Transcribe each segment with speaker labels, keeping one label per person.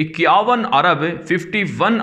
Speaker 1: 51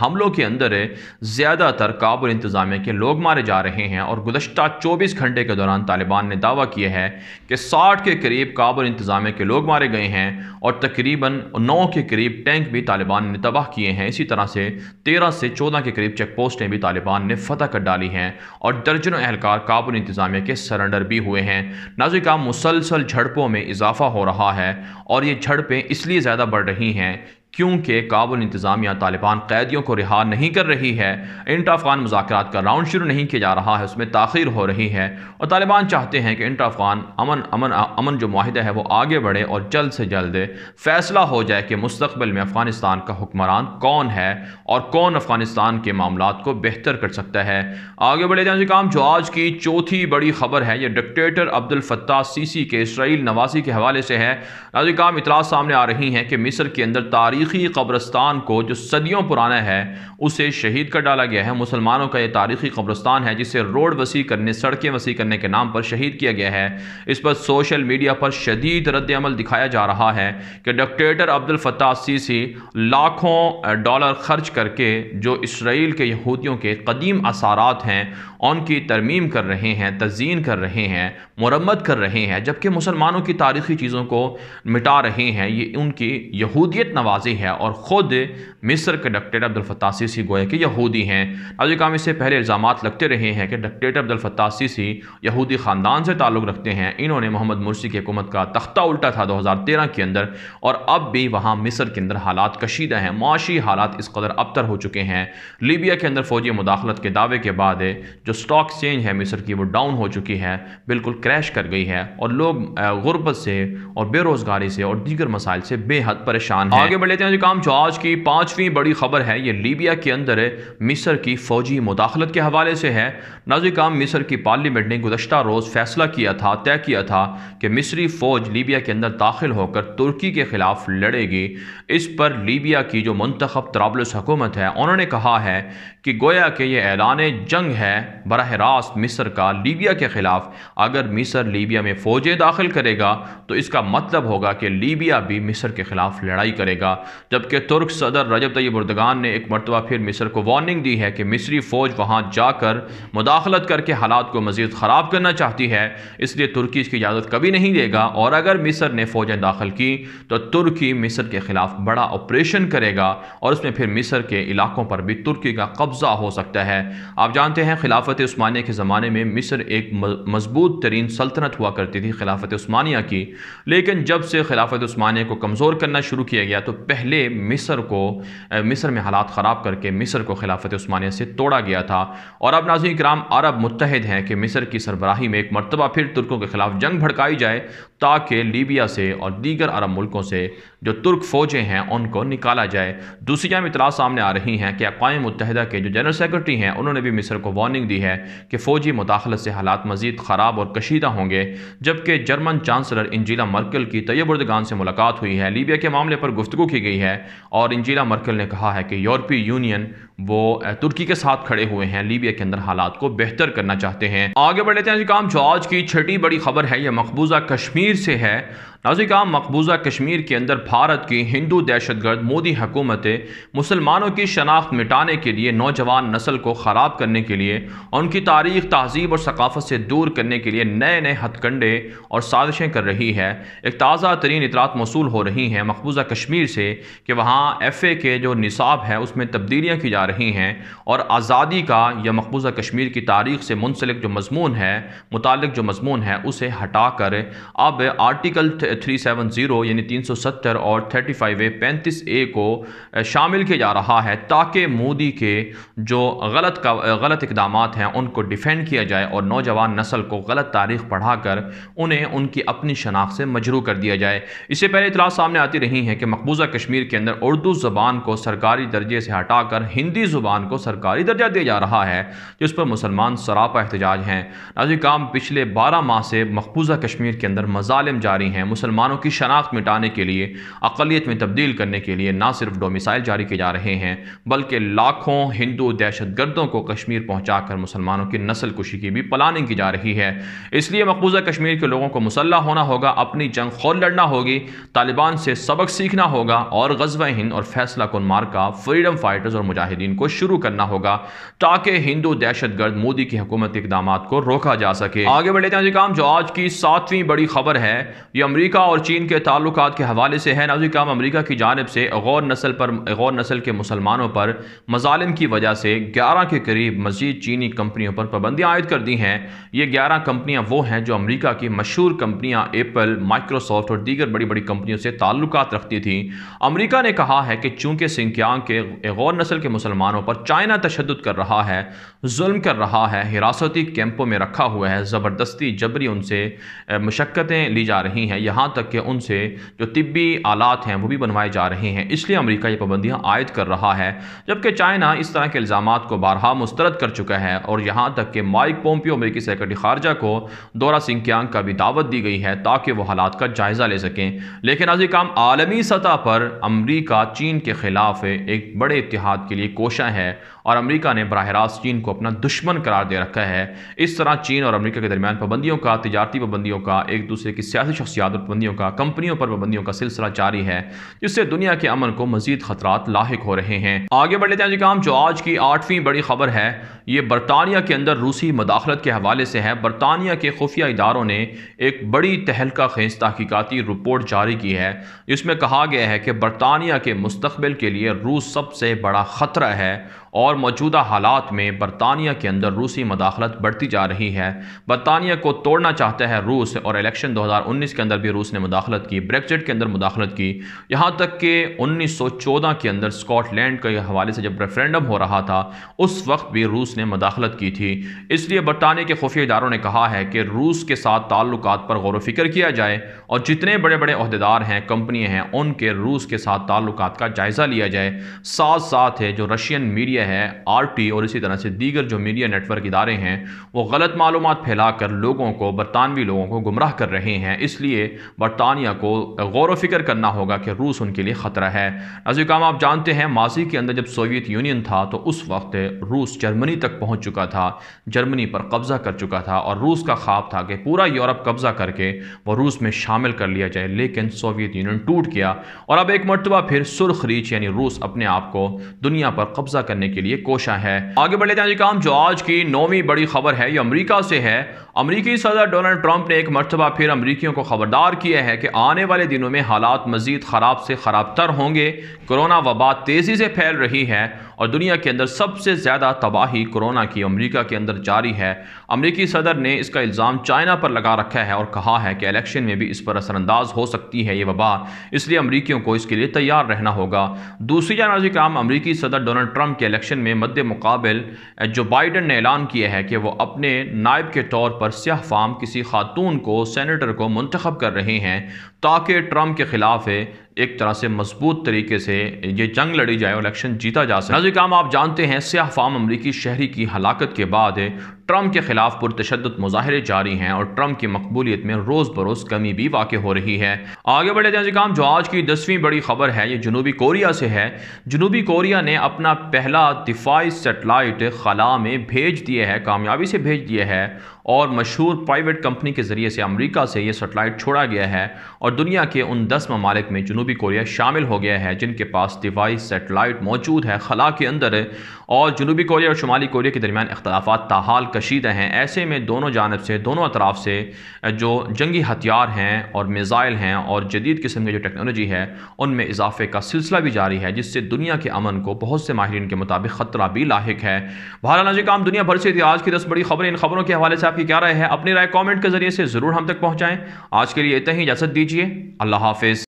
Speaker 1: حملوں کے اندر زیادہ تر کابل انتظامیہ کے لوگ مارے جا رہے ہیں، اور گزشتہ 24 گھنٹے کے دوران طالبان نے دعویٰ کیا ہے کہ 60 کے قریب کابل انتظامیہ کے لوگ مارے گئے ہیں، اور تقریباً 9 کے قریب ٹینک بھی طالبان نے تباہ کیے ہیں۔ اسی طرح سے 13 سے 14 کے قریب چیک پوسٹیں بھی طالبان نے فتح کر ڈالی ہیں، اور درجنوں اہلکار کابل انتظامیہ کے سرنڈر بھی ہوئے ہیں۔ ناظرین کرام، مسلسل جھڑپوں میں اضافہ ہو رہا ہے، اور یہ جھڑپیں اس لیے زیادہ بڑھ رہی ہیں کیونکہ کابل انتظامیہ طالبان قیدیوں کو رہا نہیں کر رہی ہے، انٹر افغان مذاکرات کا راؤنڈ شروع نہیں کیا جا رہا ہے، اس میں تاخیر ہو رہی ہے، اور طالبان چاہتے ہیں کہ انٹر افغان امن جو معاہدہ ہے وہ آگے بڑھے اور جلد سے جلد فیصلہ ہو جائے کہ مستقبل میں افغانستان کا حکمران کون ہے اور کون افغانستان کے معاملات کو بہتر کر سکتا ہے۔ آگے بڑھے جانے کام جو آج کی چوتھی بڑی خبر ہے، یہ ڈکٹیٹر عبد الفتاح سیسی کے اسرائیل نوازی کے حوالے سے ہے۔ ناظرین کرام، اطلاعات سامنے آ رہی ہیں کہ مصر کے اندر تاریخی قبرستان کو جو صدیوں پرانا ہے اسے شہید کر ڈالا گیا ہے۔ مسلمانوں کا یہ تاریخی قبرستان ہے جسے روڈ وسیع کرنے، سڑکیں وسیع کرنے کے نام پر شہید کیا گیا ہے۔ اس پر سوشل میڈیا پر شدید رد عمل دکھایا جا رہا ہے کہ ڈکٹیٹر عبد الفتاح سیسی لاکھوں ڈالر خرچ کر کے جو اسرائیل کے یہودیوں کے قدیم اثارات ہیں ان کی ترمیم کر رہے ہیں، تزئین کر رہے ہیں، مرمت کر رہے ہیں، جبکہ مسلمانوں کی تاریخی چیزوں کو مٹا رہے ہیں۔ یہ ان کی یہودیت نوازی ہے، اور خود مصر کے ڈکٹیٹر عبد الفتاح سیسی گویا کہ یہودی ہیں۔ ناظرین کرام، اس سے پہلے الزامات لگتے رہے ہیں کہ ڈکٹیٹر عبد الفتاح سیسی یہودی خاندان سے تعلق رکھتے ہیں، انہوں نے محمد مرسی کی حکومت کا تختہ الٹا تھا 2013 کے اندر، اور اب بھی وہاں مصر کے اندر حالات کشیدہ ہیں، معاشی حالات اس قدر ابتر ہو چکے ہیں۔ لیبیا کے اندر فوجی مداخلت کے دعوے کے بعد جو سٹاک ایکسچینج ہے مصر کی وہ ڈاؤن ہو چکی ہے، بالکل کریش کر گئی ہے، اور لوگ غربت سے اور بے روزگاری سے اور دیگر مسائل سے بے حد پریشان ہیں۔ آگے بڑھ لیتے ہیں کام جو آج کی پانچویں بڑی خبر ہے، یہ لیبیا کے اندر مصر کی فوجی مداخلت کے حوالے سے ہے۔ ناظرین کرام، مصر کی پارلیمنٹ نے گزشتہ روز فیصلہ طے کیا تھا کہ مصری فوج لیبیا کے اندر داخل ہو کر ترکی کے خلاف لڑے گی۔ اس پر لیبیا کی جو منتخب طرابلس حکومت ہے انہوں نے کہا ہے کہ گویا کہ یہ اعلان جنگ ہے براہ راست مصر کا لیبیا کے خلاف۔ اگر مصر لیبیا میں فوجیں داخل کرے گا تو اس کا مطلب ہوگا کہ لیبیا بھی مصر کے خلاف لڑائی کرے گا، جبکہ ترک صدر رجب طیب اردگان نے ایک مرتبہ پھر مصر کو وارننگ دی ہے کہ مصری فوج وہاں جا کر مداخلت کر کے حالات کو مزید خراب کرنا چاہتی ہے، اس لیے ترکی اس کی اجازت کبھی نہیں دے گا، اور اگر مصر نے فوجیں داخل کی تو ترکی مصر کے خلاف بڑا آپریشن کرے گا، اور اس میں پھر مصر کے علاقوں پر بھی ترکی کا قبضہ ہو سکتا ہے۔ آپ جانتے ہیں خلافت عثمانیہ کے زمانے میں مصر ایک مضبوط ترین سلطنت ہوا کرتی تھی خلافت عثمانیہ کی، لیکن جب سے خلافت عثمانیہ کو کمزور کرنا شروع کیا گیا تو پہلے مصر میں حالات خراب کر کے مصر کو خلافت عثمانیہ سے توڑا گیا تھا، اور اب ناظرین کرام عرب متحد ہیں کہ مصر کی سربراہی میں ایک مرتبہ پھر ترکوں کے خلاف جنگ بھڑکائی جائے تاکہ لیبیا سے اور دیگر عرب ملکوں سے جو ترک فوجیں ہیں ان کو نکالا جائے۔ دوسری جانب اطلاعات سامنے آ رہی ہیں کہ اقوام متحدہ کے جو جنرل سیکرٹری ہیں انہوں نے بھی مصر کو وارننگ دی ہے کہ فوجی مداخلت سے حالات مزید خراب اور کشیدہ ہوں گے، جبکہ جرمن چانسلر انجیلا مرکل کی طیب اردگان سے ملاقات ہوئی ہے، لیبیا کے معاملے پر گفتگو کی گئی ہے، اور انجیلا مرکل نے کہا ہے کہ یورپی یونین وہ ترکی کے ساتھ کھڑے ہوئے ہیں، لیبیا کے اندر حالات کو بہتر کرنا چاہتے ہیں۔ آگے بڑھ لیتے ہیں کام جو آج کی چھٹی بڑی خبر ہے، یہ مقبوضہ کشمیر سے ہے۔ ناظرین کرام، مقبوضہ کشمیر کے اندر بھارت کی ہندو دہشت گرد مودی حکومت مسلمانوں کی شناخت مٹانے کے لیے، نوجوان نسل کو خراب کرنے کے لیے، ان کی تاریخ، تہذیب اور ثقافت سے دور کرنے کے لیے نئے نئے ہتھ کنڈے اور سازشیں کر رہی ہے۔ ایک تازہ ترین اطلاعات موصول ہو رہی ہیں مقبوضہ کشمیر سے کہ وہاں FA کے جو نصاب ہے اس میں تبدیلیاں کی جا رہی ہیں، اور آزادی کا یا مقبوضہ کشمیر کی تاریخ سے منسلک جو مضمون ہے، متعلق جو مضمون ہے اسے ہٹا کر اب آرٹیکل 370 یعنی 370 اور 35A 35A کو شامل کیا جا رہا ہے تاکہ مودی کے جو غلط اقدامات ہیں ان کو ڈیفینڈ کیا جائے، اور نوجوان نسل کو غلط تاریخ پڑھا کر انہیں ان کی اپنی شناخت سے مجروح کر دیا جائے۔ اس سے پہلے اطلاعات سامنے آتی رہی ہیں کہ مقبوضہ کشمیر کے اندر اردو زبان کو سرکاری درجے سے ہٹا کر ہندی زبان کو سرکاری درجہ دیا جا رہا ہے، جس پر مسلمان سراپا احتجاج ہیں۔ ناظرین کرام، پچھلے 12 ماہ سے مقبوضہ کشمیر کے اندر مظالم جاری ہیں، مسلمانوں کی شناخت مٹانے کے لیے، اقلیت میں تبدیل کرنے کے لیے نہ صرف ڈومیسائل جاری کیے جا رہے ہیں بلکہ لاکھوں ہندو دہشت گردوں کو کشمیر پہنچا کر مسلمانوں کی نسل کشی کی بھی پلاننگ کی جا رہی ہے۔ اس لیے مقبوضہ کشمیر کے لوگوں کو مسلح ہونا ہوگا، اپنی جنگ خود لڑنا ہوگی، طالبان سے سبق سیکھنا ہوگا اور غزوہ ہند اور فیصلہ کن مارکہ فریڈم فائٹرز اور مجاہدین کو شروع کرنا ہوگا تاکہ ہندو دہشت گرد مودی کی حکومت کے اقدامات کو روکا جا سکے۔ آگے بڑھتے ہیں ناظرین، جو آج کی 7ویں بڑی خبر ہے یہ امریکہ اور چین کے تعلقات کے حوالے سے ہے۔ ناظرین، امریکہ کی جانب سے غور نسل کے مسلمانوں پر مظالم کی وجہ سے 11 کے قریب مزید چینی کمپنیوں پر پابندیاں عائد کر دی ہیں۔ یہ 11 کمپنیاں وہ ہیں جو امریکہ کی مشہور کمپنیاں ایپل، مائکروسافٹ اور دیگر بڑی بڑی کمپنیوں سے تعلقات رکھتی تھیں۔ امریکہ نے کہا ہے کہ چونکہ سنکیانگ کے غور نسل کے مسلمانوں پر چائنا تشدد کر رہا ہے، ظلم کر رہا ہے، حراستی کیمپوں میں رکھا ہوا ہے، زبردستی جبری ان سے مشقتیں لی جا رہی ہیں، یہاں تک کہ ان سے جو طبی آلات ہیں وہ بھی بنوائے جا رہے ہیں، اس لیے امریکہ یہ پابندیاں عائد کر رہا ہے، جبکہ چائنا اس طرح کے الزامات کو بارہا مسترد کر چکا ہے اور یہاں تک کہ مائک پومپیو امریکی سیکرٹری خارجہ کو دورہ سنکیانگ کا بھی دعوت دی گئی ہے تاکہ وہ حالات کا جائزہ لے سکیں۔ لیکن ناظرین، عالمی سطح پر امریکہ چین کے خلاف ایک بڑے اتحاد کے لیے کوشاں ہے اور امریکہ نے براہ راست چین کو اپنا دشمن قرار دے رکھا ہے۔ اس طرح چین اور امریکہ کے درمیان پابندیوں کا، تجارتی پابندیوں کا، ایک دوسرے کی سیاسی شخصیات پر پابندیوں کا، کمپنیوں پر پابندیوں کا سلسلہ جاری ہے، جس سے دنیا کے امن کو مزید خطرات لاحق ہو رہے ہیں۔ آگے بڑھ لیتے ہیں جو آج کی 8ویں بڑی خبر ہے یہ برطانیہ کے اندر روسی مداخلت کے حوالے سے ہے۔ برطانیہ کے خفیہ اداروں نے ایک بڑی تہلکہ خیز تحقیقاتی رپورٹ جاری کی ہے جس میں کہا گیا ہے کہ برطانیہ کے مستقبل کے لیے روس سب سے بڑا خطرہ ہے اور موجودہ حالات میں برطانیہ کے اندر روسی مداخلت بڑھتی جا رہی ہے۔ برطانیہ کو توڑنا چاہتا ہے روس اور الیکشن 2019 کے اندر بھی روس نے مداخلت کی، بریگزٹ کے اندر مداخلت کی، یہاں تک کہ 1914 کے اندر اسکاٹ لینڈ کے حوالے سے جب ریفرینڈم ہو رہا تھا اس وقت بھی روس نے مداخلت کی تھی۔ اس لیے برطانیہ کے خفیہ اداروں نے کہا ہے کہ روس کے ساتھ تعلقات پر غور و فکر کیا جائے اور جتنے بڑے بڑے عہدیدار ہیں، کمپنیاں ہیں، ان کے روس کے ساتھ تعلقات کا جائزہ لیا جائے۔ ساتھ ساتھ ہے جو رشین میڈیا ہے، RT اور اسی طرح سے دیگر جو میڈیا نیٹ ورک ادارے ہیں وہ غلط معلومات پھیلا کر لوگوں کو، برطانوی لوگوں کو گمراہ کر رہے ہیں۔ اس لیے برطانیہ کو غور و فکر کرنا ہوگا کہ روس ان کے لیے خطرہ ہے۔ ناظرین، آپ جانتے ہیں ماضی کے اندر جب سوویت یونین تھا تو اس وقت روس جرمنی تک پہنچ چکا تھا، جرمنی پر قبضہ کر چکا تھا اور روس کا خواب تھا کہ پورا یورپ قبضہ کر کے وہ روس میں شامل کر لیا جائے، لیکن سوویت یونین ٹوٹ گیا اور اب ایک مرتبہ پھر سرخ ریچھ یعنی روس اپنے آپ کو دنیا پر قبضہ کرنے کے لیے کوشاں ہے۔ آگے بڑھتے ہیں جو آج کی 9ویں بڑی خبر ہے یہ امریکہ سے ہے۔ امریکی صدر ڈونلڈ ٹرمپ نے ایک مرتبہ پھر امریکیوں کو خبردار کیا ہے کہ آنے والے دنوں میں حالات مزید خراب سے خراب تر ہوں گے۔ کورونا وبا تیزی سے پھیل رہی ہے اور دنیا کے اندر سب سے زیادہ تباہی کورونا کی امریکہ کے اندر جاری ہے۔ امریکی صدر نے اس کا الزام چائنا پر لگا رکھا ہے اور کہا ہے کہ الیکشن میں بھی اس پر اثر انداز ہو سکتی ہے یہ وبا، اس لیے امریکیوں کو اس کے لیے تیار رہنا ہوگا۔ دوسری جانب امریکی صدر ڈونلڈ ٹرمپ کے الیکشن میں مد مقابل جو بائیڈن نے اعلان کیا ہے کہ وہ اپنے نائب کے طور پر سیاہ فام کسی خاتون کو، سینیٹر کو منتخب کر رہے ہیں تاکہ ٹرمپ کے خلاف ایک طرح سے مضبوط طریقے سے یہ جنگ لڑی جائے اور الیکشن جیتا جا سکے۔ ناظرین، آپ جانتے ہیں سیاہ فام امریکی شہری کی ہلاکت کے بعد ٹرمپ کے خلاف پرتشدد مظاہرے جاری ہیں اور ٹرمپ کی مقبولیت میں روز بروز کمی بھی واقع ہو رہی ہے۔ آگے بڑھتے ہیں جو آج کی 10ویں بڑی خبر ہے یہ جنوبی کوریا سے ہے۔ جنوبی کوریا نے اپنا پہلا دفاعی سیٹلائٹ خلا میں بھیج دیا ہے، کامیابی سے بھیج دیا ہے اور مشہور پرائیویٹ کمپنی کے ذریعے سے امریکہ سے یہ سیٹلائٹ چھوڑا گیا ہے اور دنیا کے ان 10 ممالک میں جنوبی کوریا شامل ہو گیا ہے جن کے پاس دفاعی سیٹلائٹ موجود ہے خلا کے اندر، اور جنوبی کوریا اور شمالی کوریا کے درمیان اختلافات تاحال کشیدہ ہیں۔ ایسے میں دونوں جانب سے، دونوں اطراف سے جو جنگی ہتھیار ہیں اور میزائل ہیں اور جدید قسم کی جو ٹیکنالوجی ہے ان میں اضافے کا سلسلہ بھی جاری ہے، جس سے دنیا کے امن کو بہت سے ماہرین کے مطابق خطرہ بھی لاحق ہے۔ بہرحال ناظرین، دنیا بھر سے آج کی 10 بڑی خبریں، ان خبروں کے حوالے سے آپ کی کیا رائے ہے؟ اپنی رائے کامنٹ کے ذریعے سے ضرور ہم تک پہنچائیں۔ آج کے لیے اتنا ہی، اجازت دیجیے، اللہ حافظ۔